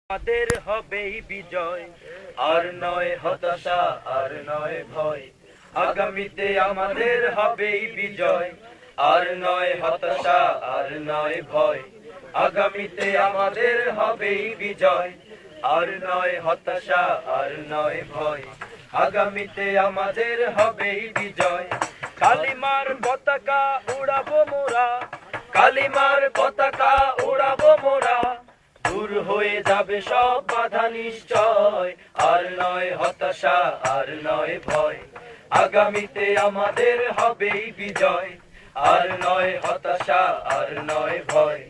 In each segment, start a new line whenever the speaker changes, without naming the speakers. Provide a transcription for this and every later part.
আমাদের হবেই বিজয়, আর নয় হতাশা, আর নয় ভয়। আগামীতে আমাদের হবেই বিজয়, আর নয় হতাশা, আর নয় ভয়। আগামীতে আমাদের হবেই বিজয়, আর নয় হতাশা, আর নয় ভয়। আগামীতে আমাদের হবেই বিজয়। কালিমার পতাকা উড়াবো মোরা, কালিমার পতাকা উড়াবো মোরা। দূর হয়ে যাবে সব বাধা নিশ্চয়, আর নয় হতাশা, আর নয় ভয়। আগামীতে আমাদের হবেই বিজয়, আর নয় হতাশা, আর নয় ভয়।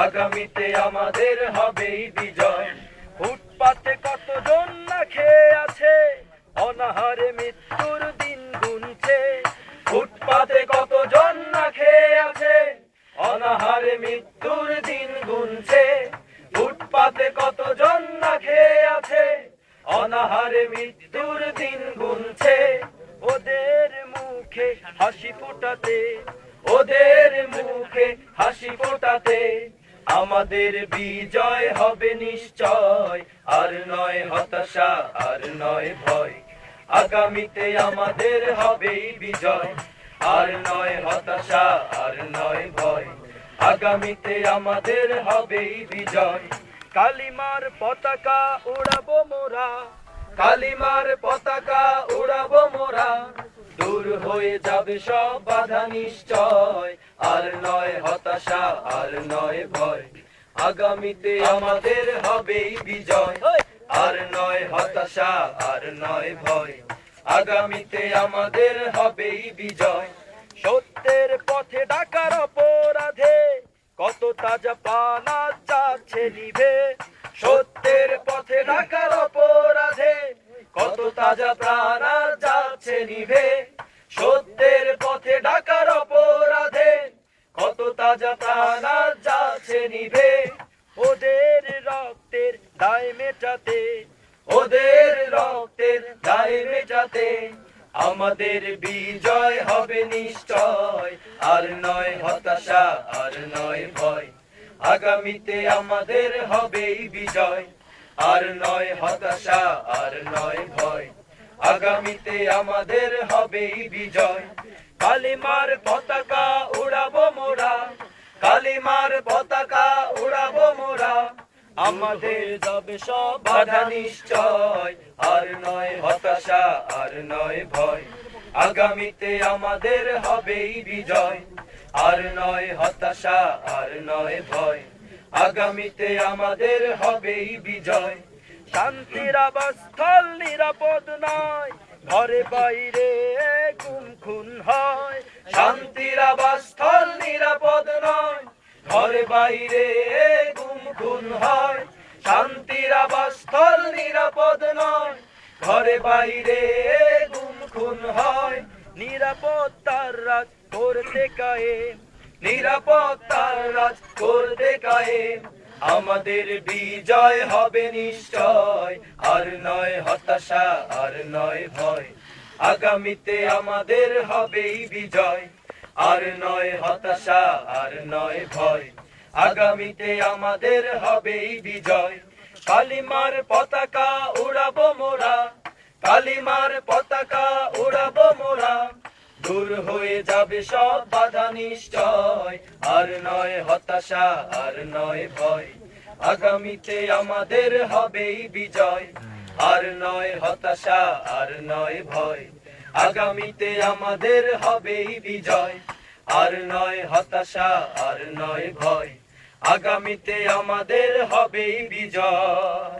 আগামীতে আমাদের হবেই বিজয়। ফুটপাতে কতজন না খেয়ে আছে, অনাহারে মৃত্যুর দিন গুনছে। ফুটপাতে কতজন না খেয়ে আছে, অনাহারে মৃত্যুর দিন গুনছে। ফুটপাতে কতজন না খেয়ে আছে, অনাহারে মৃত্যুর দিন গুনছে। ওদের মুখে হাসি ফোটাতে, ওদের মুখে হাসি ফোটাতে আমাদের বিজয় হবে নিশ্চয়, আর নয় হতাশা, আর নয় ভয়। আগামীতে আমাদের হবেই বিজয়, আর নয় হতাশা, আর নয় ভয়। আগামীতে আমাদের হবেই বিজয়। কালিমার পতাকা উড়াবো মোরা, কালিমার পতাকা উড়াবো মোরা। দূর হয়ে যাবে সব বাধা নিশ্চয়, আর নয় হতাশা, আর নয় ভয়। আগামীতে আমাদের হবেই বিজয়, আর নয় হতাশা, আর নয় ভয়। আগামীতে আমাদের হবেই বিজয়। সত্যের পথে ডাকার অপরাধে কত তাজা প্রাণ আজ যাচ্ছে নিভে। সত্যের পথে ডাকার অপরাধে কত তাজা প্রাণ আজ যাচ্ছে নিভে। সত্যের পথে ডাকার অপরাধে কত তাজা প্রাণ আজ যাচ্ছে নিভে। ওদের রক্তের দায় মেটাতে, ওদের রক্তের দায় মেটাতে আমাদের বিজয় হবে নিশ্চয়, আর নয় হতাশা, আর নয় ভয়। আগামীতে আমাদের হবেই বিজয়, আর নয় হতাশা, আর নয় ভয়। আগামীতে আমাদের হবেই বিজয়। কালিমার পতাকা উড়াবো মোরা, কালিমার পতাকা উড়াবো মোরা। আমাদের যাবে সব বাধা নিশ্চয়, আর নয় হতাশা, আর নয় ভয়। আগামীতে আমাদের হবেই বিজয়, আর নয় হতাশা, আর নয় ভয়। আগামীতে আমাদের হবেই বিজয়। শান্তির আবাসস্থল নিরাপদ নয়, ঘরে বাইরে গুম খুন হয়। শান্তির আবাসস্থল নিরাপদ নয়, ঘরে বাইরে গুম খুন হয়। শান্তির আবাসস্থল নিরাপদ নয়, ঘরে বাইরে গুম খুন হয়। নিরাপত্তার রাজ করতে কায়েম, নিরাপত্তার রাজ করতে কায়েম আমাদের বিজয় হবে নিশ্চয়, আর নয় হতাশা, আর নয় ভয়। আগামীতে আমাদের হবেই বিজয়, আর নয় হতাশা, আর নয় ভয়। আগামীতে আমাদের হবেই বিজয়। কালিমার পতাকা উড়াবো মোরা, কালিমার পতাকা উড়াবো মোরা। দূর হয়ে যাবে সব বাধা নিশ্চয়, আর নয় হতাশা, আর নয় ভয়। আগামীতে আমাদের হবেই বিজয়, আর নয় হতাশা, আর নয় ভয়। আগামীতে আমাদের হবেই বিজয়, আর নয় হতাশা, আর নয় ভয়। আগামীতে আমাদের হবেই বিজয়।